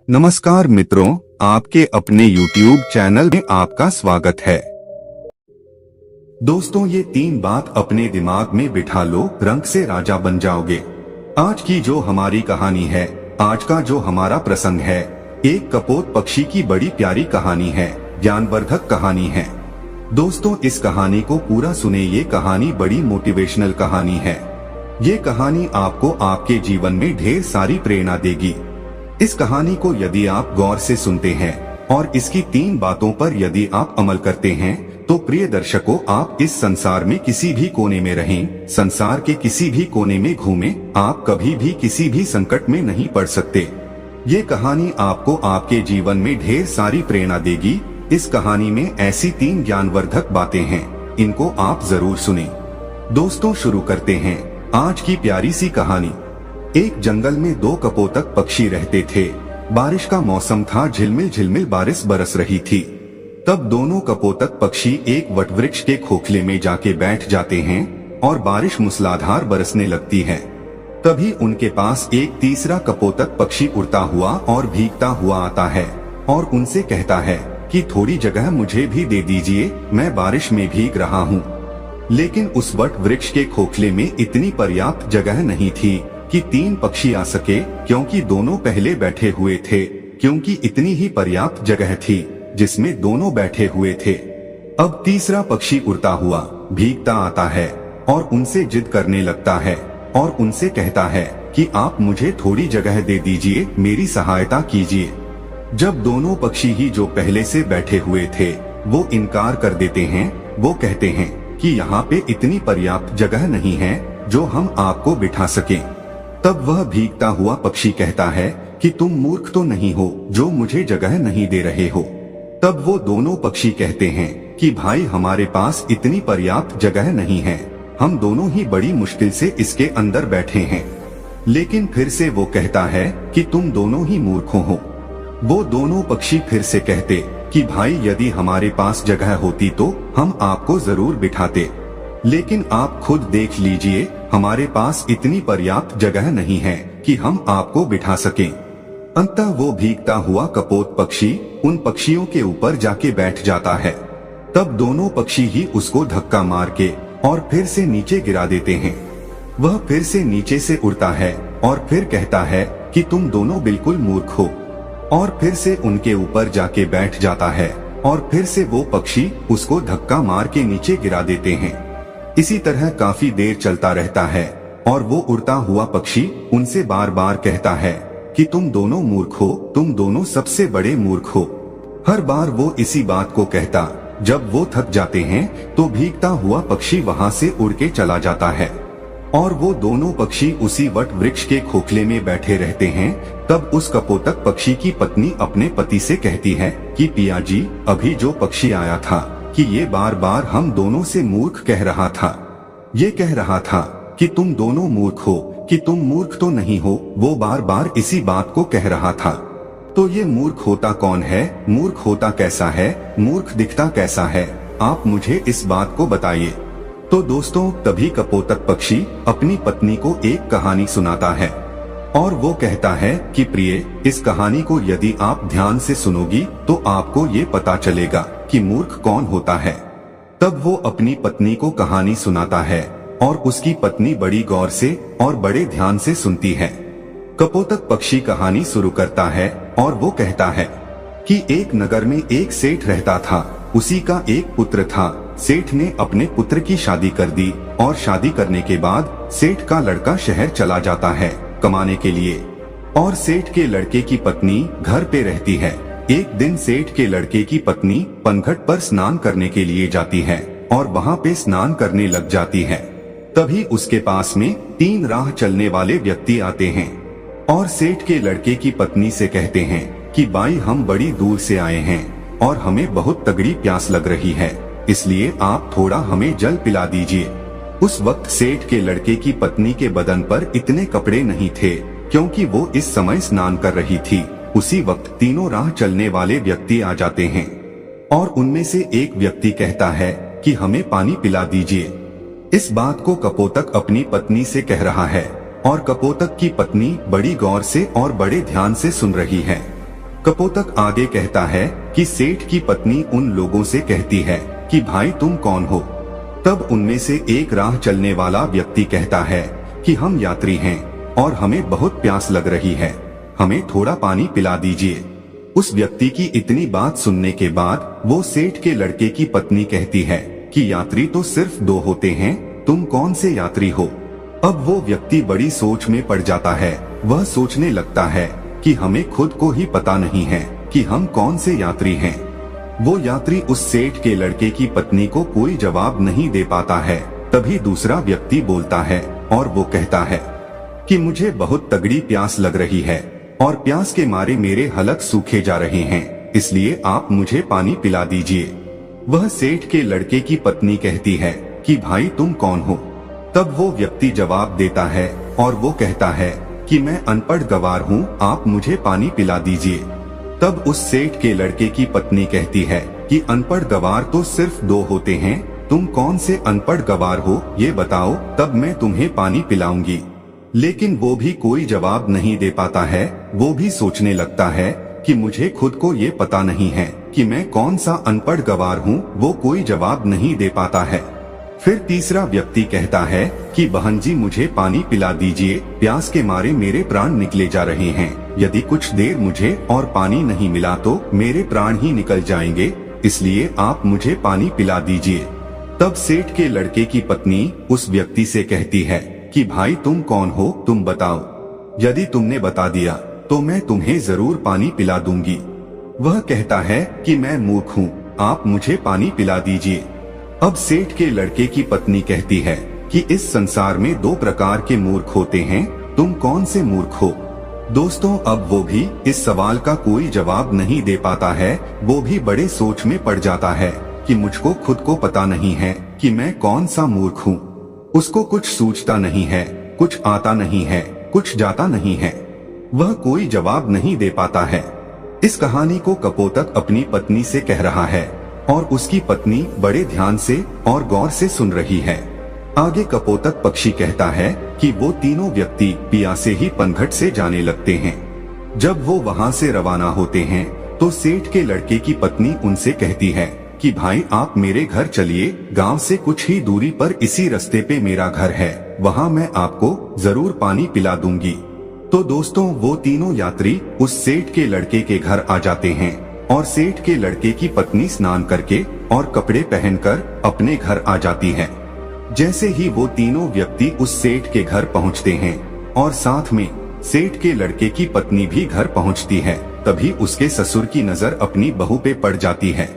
नमस्कार मित्रों, आपके अपने YouTube चैनल में आपका स्वागत है। दोस्तों, ये 3 बात अपने दिमाग में बिठा लो, रंग से राजा बन जाओगे। आज की जो हमारी कहानी है, आज का जो हमारा प्रसंग है, एक कपोत पक्षी की बड़ी प्यारी कहानी है, ज्ञानवर्धक कहानी है। दोस्तों, इस कहानी को पूरा सुने, ये कहानी बड़ी मोटिवेशनल कहानी है। ये कहानी आपको आपके जीवन में ढेर सारी प्रेरणा देगी। इस कहानी को यदि आप गौर से सुनते हैं और इसकी 3 बातों पर यदि आप अमल करते हैं, तो प्रिय दर्शकों, आप इस संसार में किसी भी कोने में रहें, संसार के किसी भी कोने में घूमें, आप कभी भी किसी भी संकट में नहीं पड़ सकते। ये कहानी आपको आपके जीवन में ढेर सारी प्रेरणा देगी। इस कहानी में ऐसी 3 ज्ञानवर्धक बातें हैं, इनको आप जरूर सुनें। दोस्तों, शुरू करते हैं आज की प्यारी सी कहानी। एक जंगल में 2 कपोतक पक्षी रहते थे। बारिश का मौसम था, झिलमिल झिलमिल बारिश बरस रही थी। तब दोनों कपोतक पक्षी एक वटवृक्ष के खोखले में जाके बैठ जाते हैं और बारिश मूसलाधार बरसने लगती है। तभी उनके पास एक तीसरा कपोतक पक्षी उड़ता हुआ और भीगता हुआ आता है और उनसे कहता है कि थोड़ी जगह मुझे भी दे दीजिए, मैं बारिश में भीग रहा हूँ। लेकिन उस वटवृक्ष के खोखले में इतनी पर्याप्त जगह नहीं थी कि 3 पक्षी आ सके, क्योंकि दोनों पहले बैठे हुए थे, क्योंकि इतनी ही पर्याप्त जगह थी जिसमें दोनों बैठे हुए थे। अब तीसरा पक्षी उड़ता हुआ भीगता आता है और उनसे जिद करने लगता है और उनसे कहता है कि आप मुझे थोड़ी जगह दे दीजिए, मेरी सहायता कीजिए। जब दोनों पक्षी ही जो पहले से बैठे हुए थे वो इनकार कर देते हैं, वो कहते हैं कि यहाँ पे इतनी पर्याप्त जगह नहीं है जो हम आपको बिठा सकें। तब वह भीगता हुआ पक्षी कहता है कि तुम मूर्ख तो नहीं हो जो मुझे जगह नहीं दे रहे हो। तब वो दोनों पक्षी कहते हैं कि भाई, हमारे पास इतनी पर्याप्त जगह नहीं है, हम दोनों ही बड़ी मुश्किल से इसके अंदर बैठे हैं। लेकिन फिर से वो कहता है कि तुम दोनों ही मूर्खों हो। वो दोनों पक्षी फिर से कहते कि भाई, यदि हमारे पास जगह होती तो हम आपको जरूर बिठाते, लेकिन आप खुद देख लीजिए, हमारे पास इतनी पर्याप्त जगह नहीं है कि हम आपको बिठा सकें। अंततः वो भीगता हुआ कपोत पक्षी उन पक्षियों के ऊपर जाके बैठ जाता है। तब दोनों पक्षी ही उसको धक्का मार के और फिर से नीचे गिरा देते हैं। वह फिर से नीचे से उड़ता है और फिर कहता है कि तुम दोनों बिल्कुल मूर्ख हो, और फिर से उनके ऊपर जाके बैठ जाता है और फिर से वो पक्षी उसको धक्का मार के नीचे गिरा देते हैं। इसी तरह काफी देर चलता रहता है और वो उड़ता हुआ पक्षी उनसे बार बार कहता है कि तुम दोनों मूर्ख हो, तुम दोनों सबसे बड़े मूर्ख हो। हर बार वो इसी बात को कहता। जब वो थक जाते हैं तो भीगता हुआ पक्षी वहाँ से उड़ के चला जाता है और वो दोनों पक्षी उसी वट वृक्ष के खोखले में बैठे रहते हैं। तब उस कपोतक पक्षी की पत्नी अपने पति से कहती है कि पिया जी, अभी जो पक्षी आया था कि ये बार बार हम दोनों से मूर्ख कह रहा था। ये कह रहा था कि तुम दोनों मूर्ख हो, कि तुम मूर्ख तो नहीं हो, वो बार बार इसी बात को कह रहा था। तो ये मूर्ख होता कौन है? मूर्ख होता कैसा है? मूर्ख दिखता कैसा है? आप मुझे इस बात को बताइए। तो दोस्तों, तभी कपोतक पक्षी अपनी पत्नी को एक कहानी सुनाता है और वो कहता है कि प्रिय, इस कहानी को यदि आप ध्यान से सुनोगी तो आपको ये पता चलेगा कि मूर्ख कौन होता है। तब वो अपनी पत्नी को कहानी सुनाता है और उसकी पत्नी बड़ी गौर से और बड़े ध्यान से सुनती है। कपोतक पक्षी कहानी शुरू करता है और वो कहता है कि एक नगर में एक सेठ रहता था। उसी का एक पुत्र था। सेठ ने अपने पुत्र की शादी कर दी और शादी करने के बाद सेठ का लड़का शहर चला जाता है कमाने के लिए, और सेठ के लड़के की पत्नी घर पे रहती है। एक दिन सेठ के लड़के की पत्नी पनघट पर स्नान करने के लिए जाती है और वहाँ पे स्नान करने लग जाती है। तभी उसके पास में 3 राह चलने वाले व्यक्ति आते हैं और सेठ के लड़के की पत्नी से कहते हैं कि बाई, हम बड़ी दूर से आए हैं और हमें बहुत तगड़ी प्यास लग रही है, इसलिए आप थोड़ा हमें जल पिला दीजिए। उस वक्त सेठ के लड़के की पत्नी के बदन पर इतने कपड़े नहीं थे, क्योंकि वो इस समय स्नान कर रही थी। उसी वक्त तीनों राह चलने वाले व्यक्ति आ जाते हैं और उनमें से एक व्यक्ति कहता है कि हमें पानी पिला दीजिए। इस बात को कपोतक अपनी पत्नी से कह रहा है और कपोतक की पत्नी बड़ी गौर से और बड़े ध्यान से सुन रही है। कपोतक आगे कहता है कि सेठ की पत्नी उन लोगों से कहती है कि भाई तुम कौन हो। तब उनमें से एक राह चलने वाला व्यक्ति कहता है कि हम यात्री हैं और हमें बहुत प्यास लग रही है, हमें थोड़ा पानी पिला दीजिए। उस व्यक्ति की इतनी बात सुनने के बाद वो सेठ के लड़के की पत्नी कहती है कि यात्री तो सिर्फ 2 होते हैं, तुम कौन से यात्री हो। अब वो व्यक्ति बड़ी सोच में पड़ जाता है। वह सोचने लगता है कि हमें खुद को ही पता नहीं है कि हम कौन से यात्री हैं। वो यात्री उस सेठ के लड़के की पत्नी को कोई जवाब नहीं दे पाता है। तभी दूसरा व्यक्ति बोलता है और वो कहता है कि मुझे बहुत तगड़ी प्यास लग रही है और प्यास के मारे मेरे हलक सूखे जा रहे हैं, इसलिए आप मुझे पानी पिला दीजिए। वह सेठ के लड़के की पत्नी कहती है कि भाई तुम कौन हो। तब वो व्यक्ति जवाब देता है और वो कहता है कि मैं अनपढ़ गवार हूँ, आप मुझे पानी पिला दीजिए। तब उस सेठ के लड़के की पत्नी कहती है कि अनपढ़ गवार तो सिर्फ 2 होते हैं, तुम कौन से अनपढ़ गवार हो ये बताओ, तब मैं तुम्हें पानी पिलाऊंगी। लेकिन वो भी कोई जवाब नहीं दे पाता है। वो भी सोचने लगता है कि मुझे खुद को ये पता नहीं है कि मैं कौन सा अनपढ़ गवार हूँ। वो कोई जवाब नहीं दे पाता है। फिर तीसरा व्यक्ति कहता है कि बहन जी मुझे पानी पिला दीजिए, प्यास के मारे मेरे प्राण निकले जा रहे हैं, यदि कुछ देर मुझे और पानी नहीं मिला तो मेरे प्राण ही निकल जाएंगे, इसलिए आप मुझे पानी पिला दीजिए। तब सेठ के लड़के की पत्नी उस व्यक्ति से कहती है कि भाई तुम कौन हो, तुम बताओ, यदि तुमने बता दिया तो मैं तुम्हें जरूर पानी पिला दूंगी। वह कहता है कि मैं मूर्ख हूँ, आप मुझे पानी पिला दीजिए। अब सेठ के लड़के की पत्नी कहती है कि इस संसार में 2 प्रकार के मूर्ख होते हैं, तुम कौन से मूर्ख हो। दोस्तों अब वो भी इस सवाल का कोई जवाब नहीं दे पाता है। वो भी बड़े सोच में पड़ जाता है कि मुझको खुद को पता नहीं है कि मैं कौन सा मूर्ख हूँ। उसको कुछ सूझता नहीं है, कुछ आता नहीं है, कुछ जाता नहीं है। वह कोई जवाब नहीं दे पाता है। इस कहानी को कपोतक अपनी पत्नी से कह रहा है और उसकी पत्नी बड़े ध्यान से और गौर से सुन रही है। आगे कपोतक पक्षी कहता है कि वो तीनों व्यक्ति पियासे ही पनघट से जाने लगते हैं। जब वो वहाँ से रवाना होते हैं तो सेठ के लड़के की पत्नी उनसे कहती है कि भाई आप मेरे घर चलिए, गांव से कुछ ही दूरी पर इसी रास्ते पे मेरा घर है, वहाँ मैं आपको जरूर पानी पिला दूंगी। तो दोस्तों वो तीनों यात्री उस सेठ के लड़के के घर आ जाते हैं और सेठ के लड़के की पत्नी स्नान करके और कपड़े पहनकर अपने घर आ जाती है। जैसे ही वो तीनों व्यक्ति उस सेठ के घर पहुंचते हैं और साथ में सेठ के लड़के की पत्नी भी घर पहुंचती है, तभी उसके ससुर की नजर अपनी बहू पे पड़ जाती है।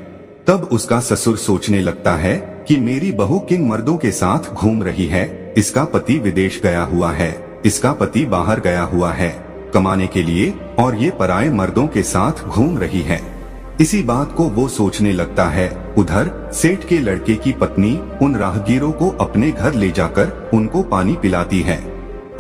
तब उसका ससुर सोचने लगता है कि मेरी बहू किन मर्दों के साथ घूम रही है, इसका पति विदेश गया हुआ है, इसका पति बाहर गया हुआ है कमाने के लिए और ये पराये मर्दों के साथ घूम रही है। इसी बात को वो सोचने लगता है। उधर सेठ के लड़के की पत्नी उन राहगीरों को अपने घर ले जाकर उनको पानी पिलाती है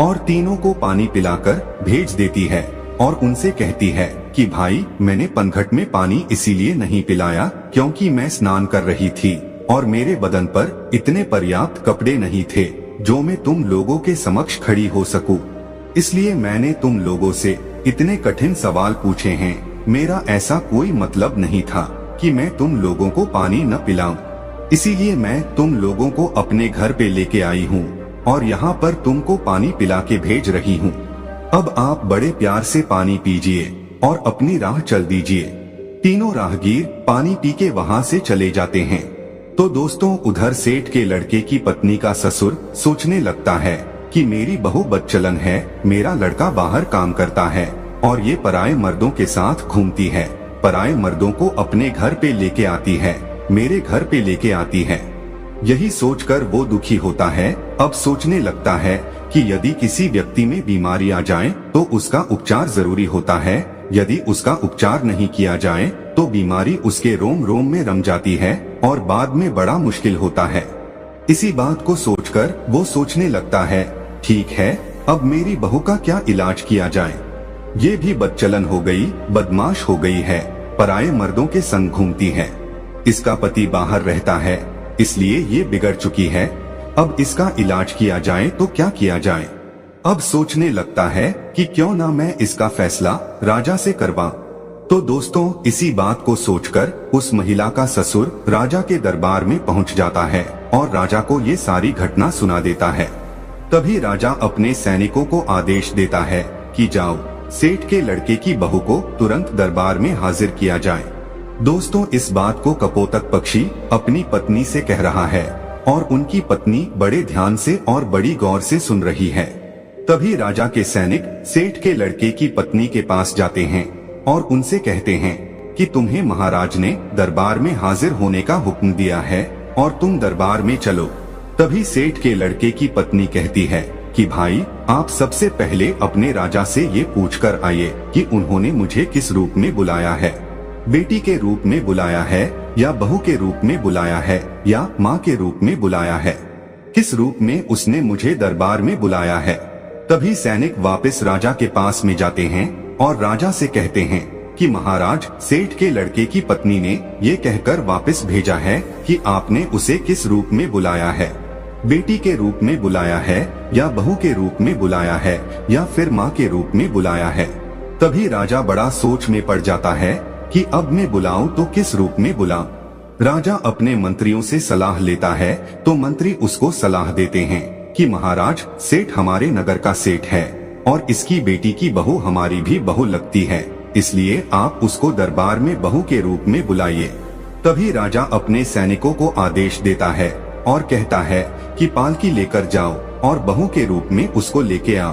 और तीनों को पानी पिलाकर भेज देती है और उनसे कहती है कि भाई मैंने पनघट में पानी इसीलिए नहीं पिलाया क्योंकि मैं स्नान कर रही थी और मेरे बदन पर इतने पर्याप्त कपड़े नहीं थे जो मैं तुम लोगों के समक्ष खड़ी हो सकूं। इसलिए मैंने तुम लोगों से इतने कठिन सवाल पूछे हैं। मेरा ऐसा कोई मतलब नहीं था कि मैं तुम लोगों को पानी न पिलाऊं, इसीलिए मैं तुम लोगों को अपने घर पे लेके आई हूँ और यहाँ पर तुमको पानी पिला के भेज रही हूँ। अब आप बड़े प्यार से पानी पीजिए और अपनी राह चल दीजिए। तीनों राहगीर पानी पी के वहाँ से चले जाते हैं। तो दोस्तों उधर सेठ के लड़के की पत्नी का ससुर सोचने लगता है कि मेरी बहू बदचलन है, मेरा लड़का बाहर काम करता है और ये पराये मर्दों के साथ घूमती है, पराये मर्दों को अपने घर पे लेके आती है, मेरे घर पे लेके आती है। यही सोचकर वो दुखी होता है। अब सोचने लगता है कि यदि किसी व्यक्ति में बीमारी आ जाए तो उसका उपचार जरूरी होता है, यदि उसका उपचार नहीं किया जाए तो बीमारी उसके रोम रोम में रम जाती है और बाद में बड़ा मुश्किल होता है। इसी बात को सोचकर वो सोचने लगता है, ठीक है अब मेरी बहू का क्या इलाज किया जाए। ये भी बदचलन हो गई, बदमाश हो गई है, पराये मर्दों के संग घूमती है, इसका पति बाहर रहता है इसलिए ये बिगड़ चुकी है। अब इसका इलाज किया जाए तो क्या किया जाए। अब सोचने लगता है कि क्यों ना मैं इसका फैसला राजा से करवाऊं। तो दोस्तों, इसी बात को सोचकर उस महिला का ससुर राजा के दरबार में पहुंच जाता है और राजा को ये सारी घटना सुना देता है। तभी राजा अपने सैनिकों को आदेश देता है कि जाओ, सेठ के लड़के की बहू को तुरंत दरबार में हाजिर किया जाए। दोस्तों, इस बात को कपोतक पक्षी अपनी पत्नी से कह रहा है और उनकी पत्नी बड़े ध्यान से और बड़ी गौर से सुन रही है। तभी राजा के सैनिक सेठ के लड़के की पत्नी के पास जाते हैं और उनसे कहते हैं कि तुम्हें महाराज ने दरबार में हाजिर होने का हुक्म दिया है और तुम दरबार में चलो। तभी सेठ के लड़के की पत्नी कहती है कि भाई, आप सबसे पहले अपने राजा से ये पूछकर आइए कि उन्होंने मुझे किस रूप में बुलाया है, बेटी के रूप में बुलाया है या बहू के रूप में बुलाया है या माँ के रूप में बुलाया है, किस रूप में उसने मुझे दरबार में बुलाया है। तभी सैनिक वापस राजा के पास में जाते हैं और राजा से कहते हैं कि महाराज, सेठ के लड़के की पत्नी ने ये कहकर वापस भेजा है कि आपने उसे किस रूप में बुलाया है, बेटी के रूप में बुलाया है या बहू के रूप में बुलाया है या फिर माँ के रूप में बुलाया है। तभी राजा बड़ा सोच में पड़ जाता है कि अब मैं बुलाऊं तो किस रूप में बुलाऊं। राजा अपने मंत्रियों से सलाह लेता है तो मंत्री उसको सलाह देते हैं कि महाराज, सेठ हमारे नगर का सेठ है और इसकी बेटी की बहू हमारी भी बहू लगती है, इसलिए आप उसको दरबार में बहू के रूप में बुलाइए। तभी राजा अपने सैनिकों को आदेश देता है और कहता है कि पालकी लेकर जाओ और बहू के रूप में उसको लेके आओ।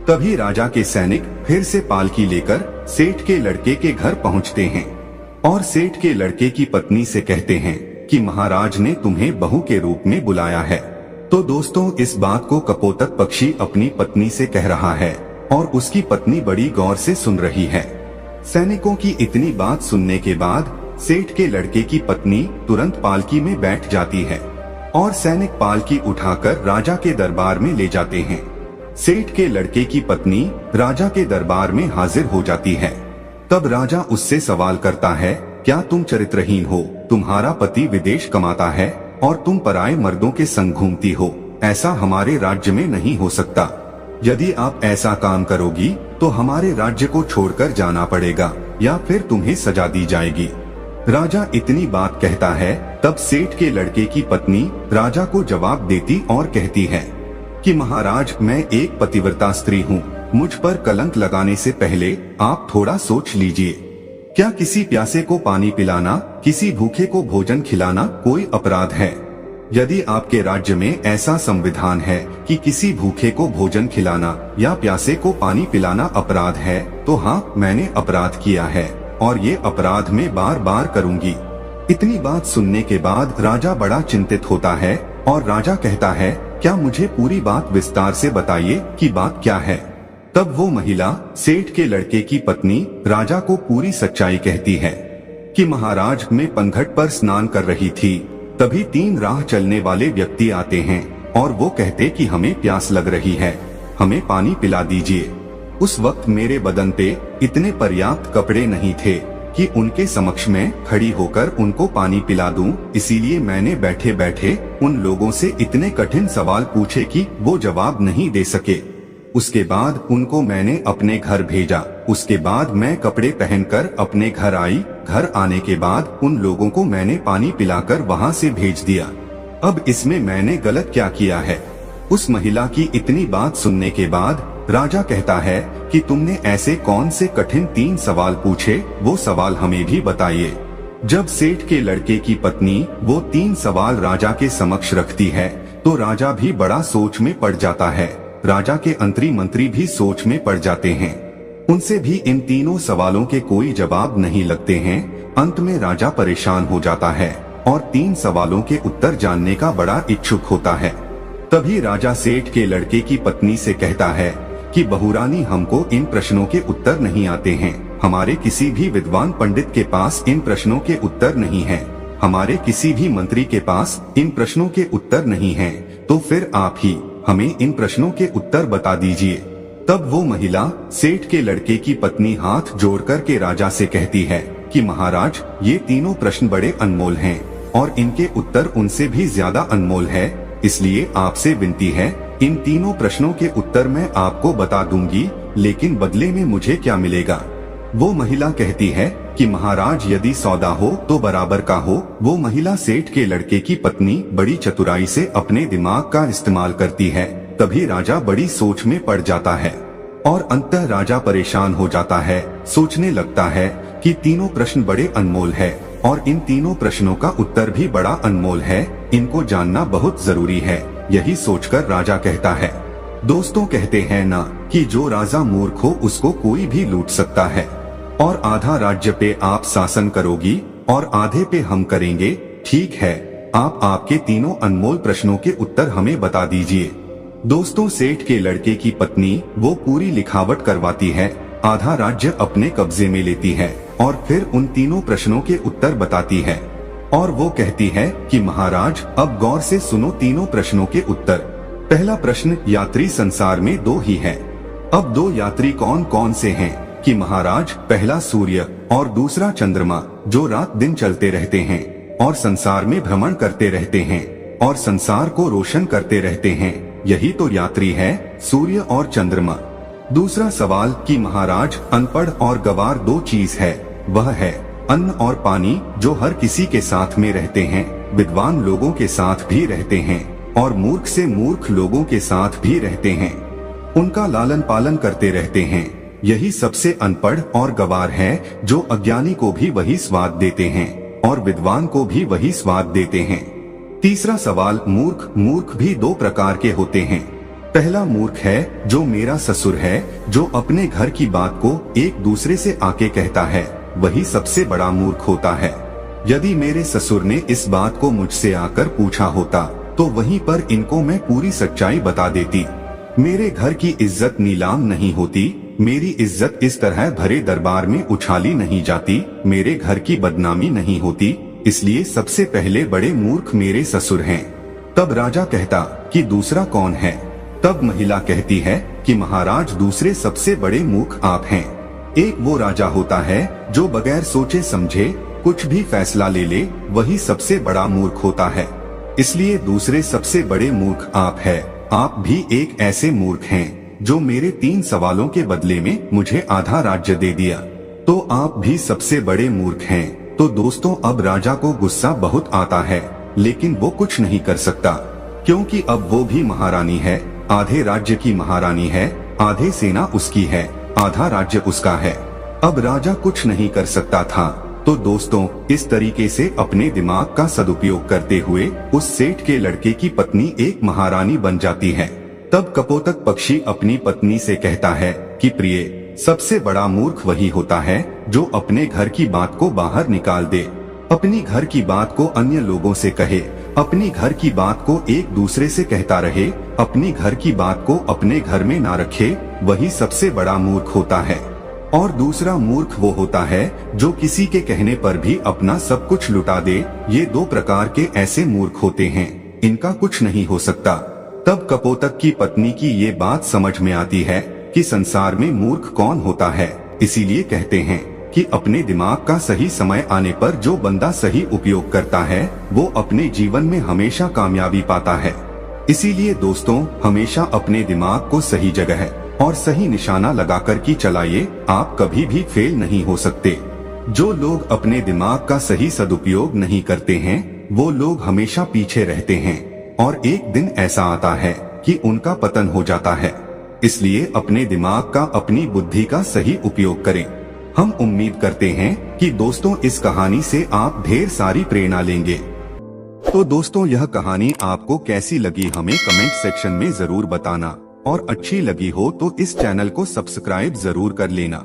तभी राजा के सैनिक फिर से पालकी लेकर सेठ के लड़के के घर पहुंचते हैं और सेठ के लड़के की पत्नी से कहते हैं कि महाराज ने तुम्हें बहू के रूप में बुलाया है। तो दोस्तों, इस बात को कपोतक पक्षी अपनी पत्नी से कह रहा है और उसकी पत्नी बड़ी गौर से सुन रही है। सैनिकों की इतनी बात सुनने के बाद सेठ के लड़के की पत्नी तुरंत पालकी में बैठ जाती है और सैनिक पालकी उठाकर राजा के दरबार में ले जाते हैं। सेठ के लड़के की पत्नी राजा के दरबार में हाजिर हो जाती है। तब राजा उससे सवाल करता है, क्या तुम चरित्रहीन हो? तुम्हारा पति विदेश कमाता है और तुम पराये मर्दों के संग घूमती हो। ऐसा हमारे राज्य में नहीं हो सकता। यदि आप ऐसा काम करोगी तो हमारे राज्य को छोड़कर जाना पड़ेगा या फिर तुम्हें सजा दी जाएगी। राजा इतनी बात कहता है तब सेठ के लड़के की पत्नी राजा को जवाब देती और कहती है कि महाराज, मैं एक पतिव्रता स्त्री हूँ, मुझ पर कलंक लगाने से पहले आप थोड़ा सोच लीजिए। क्या किसी प्यासे को पानी पिलाना, किसी भूखे को भोजन खिलाना कोई अपराध है? यदि आपके राज्य में ऐसा संविधान है कि किसी भूखे को भोजन खिलाना या प्यासे को पानी पिलाना अपराध है, तो हाँ, मैंने अपराध किया है और ये अपराध मैं बार बार करूंगी। इतनी बात सुनने के बाद राजा बड़ा चिंतित होता है और राजा कहता है, क्या मुझे पूरी बात विस्तार से बताइए कि बात क्या है। तब वो महिला सेठ के लड़के की पत्नी राजा को पूरी सच्चाई कहती है कि महाराज, मैं पनघट पर स्नान कर रही थी, तभी 3 राह चलने वाले व्यक्ति आते हैं और वो कहते कि हमें प्यास लग रही है, हमें पानी पिला दीजिए। उस वक्त मेरे बदन पे इतने पर्याप्त कपड़े नहीं थे कि उनके समक्ष में खड़ी होकर उनको पानी पिला दूं, इसीलिए मैंने बैठे बैठे उन लोगों से इतने कठिन सवाल पूछे कि वो जवाब नहीं दे सके। उसके बाद उनको मैंने अपने घर भेजा। उसके बाद मैं कपड़े पहनकर अपने घर आई। घर आने के बाद उन लोगों को मैंने पानी पिलाकर वहाँ से भेज दिया। अब इसमें मैंने गलत क्या किया है? उस महिला की इतनी बात सुनने के बाद राजा कहता है कि तुमने ऐसे कौन से कठिन 3 सवाल पूछे, वो सवाल हमें भी बताइए। जब सेठ के लड़के की पत्नी वो 3 सवाल राजा के समक्ष रखती है तो राजा भी बड़ा सोच में पड़ जाता है। राजा के अंतरी मंत्री भी सोच में पड़ जाते हैं। उनसे भी इन तीनों सवालों के कोई जवाब नहीं लगते हैं। अंत में राजा परेशान हो जाता है और 3 सवालों के उत्तर जानने का बड़ा इच्छुक होता है। तभी राजा सेठ के लड़के की पत्नी से कहता है कि बहुरानी, हमको इन प्रश्नों के उत्तर नहीं आते हैं। हमारे किसी भी विद्वान पंडित के पास इन प्रश्नों के उत्तर नहीं हैं। हमारे किसी भी मंत्री के पास इन प्रश्नों के उत्तर नहीं हैं। तो फिर आप ही हमें इन प्रश्नों के उत्तर बता दीजिए। तब वो महिला सेठ के लड़के की पत्नी हाथ जोड़ कर के राजा से कहती है कि महाराज, ये तीनों प्रश्न बड़े अनमोल हैं और इनके उत्तर उनसे भी ज्यादा अनमोल है, इसलिए आपसे विनती है, इन तीनों प्रश्नों के उत्तर मैं आपको बता दूंगी, लेकिन बदले में मुझे क्या मिलेगा? वो महिला कहती है कि महाराज यदि सौदा हो तो बराबर का हो। वो महिला सेठ के लड़के की पत्नी बड़ी चतुराई से अपने दिमाग का इस्तेमाल करती है। तभी राजा बड़ी सोच में पड़ जाता है और अंततः राजा परेशान हो जाता है। सोचने लगता है कि तीनों प्रश्न बड़े अनमोल है और इन तीनों प्रश्नों का उत्तर भी बड़ा अनमोल है। इनको जानना बहुत जरूरी है। यही सोचकर राजा कहता है, दोस्तों कहते हैं ना कि जो राजा मूर्ख हो उसको कोई भी लूट सकता है, और आधा राज्य पे आप शासन करोगी और आधे पे हम करेंगे। ठीक है, आप आपके तीनों अनमोल प्रश्नों के उत्तर हमें बता दीजिए। दोस्तों सेठ के लड़के की पत्नी वो पूरी लिखावट करवाती है, आधा राज्य अपने कब्जे में लेती है और फिर उन तीनों प्रश्नों के उत्तर बताती है। और वो कहती है कि महाराज अब गौर से सुनो तीनों प्रश्नों के उत्तर। पहला प्रश्न, यात्री संसार में दो ही हैं। अब दो यात्री कौन कौन से हैं? कि महाराज पहला सूर्य और दूसरा चंद्रमा, जो रात दिन चलते रहते हैं और संसार में भ्रमण करते रहते हैं और संसार को रोशन करते रहते हैं। यही तो यात्री है, सूर्य और चंद्रमा। दूसरा सवाल कि महाराज अनपढ़ और गवार दो चीज है, वह है अन्न और पानी, जो हर किसी के साथ में रहते हैं, विद्वान लोगों के साथ भी रहते हैं और मूर्ख से मूर्ख लोगों के साथ भी रहते हैं। उनका लालन पालन करते रहते हैं। यही सबसे अनपढ़ और गवार है, जो अज्ञानी को भी वही स्वाद देते हैं और विद्वान को भी वही स्वाद देते हैं। तीसरा सवाल, मूर्ख भी दो प्रकार के होते हैं। पहला मूर्ख है जो मेरा ससुर है, जो अपने घर की बात को एक दूसरे से आके कहता है, वही सबसे बड़ा मूर्ख होता है। यदि मेरे ससुर ने इस बात को मुझसे आकर पूछा होता तो वहीं पर इनको मैं पूरी सच्चाई बता देती। मेरे घर की इज्जत नीलाम नहीं होती, मेरी इज्जत इस तरह भरे दरबार में उछाली नहीं जाती, मेरे घर की बदनामी नहीं होती, इसलिए सबसे पहले बड़े मूर्ख मेरे ससुर हैं। तब राजा कहता कि दूसरा कौन है? तब महिला कहती है कि महाराज दूसरे सबसे बड़े मूर्ख आप हैं। एक वो राजा होता है जो बगैर सोचे समझे कुछ भी फैसला ले ले, वही सबसे बड़ा मूर्ख होता है। इसलिए दूसरे सबसे बड़े मूर्ख आप हैं। आप भी एक ऐसे मूर्ख हैं जो मेरे 3 सवालों के बदले में मुझे आधा राज्य दे दिया, तो आप भी सबसे बड़े मूर्ख हैं। तो दोस्तों अब राजा को गुस्सा बहुत आता है, लेकिन वो कुछ नहीं कर सकता, क्योंकि अब वो भी महारानी है, आधे राज्य की महारानी है, आधे सेना उसकी है, आधा राज्य उसका है। अब राजा कुछ नहीं कर सकता था। तो दोस्तों इस तरीके से अपने दिमाग का सदुपयोग करते हुए उस सेठ के लड़के की पत्नी एक महारानी बन जाती है। तब कपोतक पक्षी अपनी पत्नी से कहता है कि प्रिय, सबसे बड़ा मूर्ख वही होता है जो अपने घर की बात को बाहर निकाल दे, अपनी घर की बात को अन्य लोगों से कहे, अपनी घर की बात को एक दूसरे से कहता रहे, अपनी घर की बात को अपने घर में ना रखे, वही सबसे बड़ा मूर्ख होता है। और दूसरा मूर्ख वो होता है जो किसी के कहने पर भी अपना सब कुछ लुटा दे। ये 2 प्रकार के ऐसे मूर्ख होते हैं, इनका कुछ नहीं हो सकता। तब कपोतक की पत्नी की ये बात समझ में आती है कि संसार में मूर्ख कौन होता है। इसीलिए कहते हैं कि अपने दिमाग का सही समय आने पर जो बंदा सही उपयोग करता है वो अपने जीवन में हमेशा कामयाबी पाता है। इसीलिए दोस्तों हमेशा अपने दिमाग को सही जगह और सही निशाना लगाकर की चलाइए, आप कभी भी फेल नहीं हो सकते। जो लोग अपने दिमाग का सही सदुपयोग नहीं करते हैं वो लोग हमेशा पीछे रहते हैं और एक दिन ऐसा आता है कि उनका पतन हो जाता है। इसलिए अपने दिमाग का, अपनी बुद्धि का सही उपयोग करें। हम उम्मीद करते हैं कि दोस्तों इस कहानी से आप ढेर सारी प्रेरणा लेंगे। तो दोस्तों यह कहानी आपको कैसी लगी हमें कमेंट सेक्शन में जरूर बताना, और अच्छी लगी हो तो इस चैनल को सब्सक्राइब जरूर कर लेना।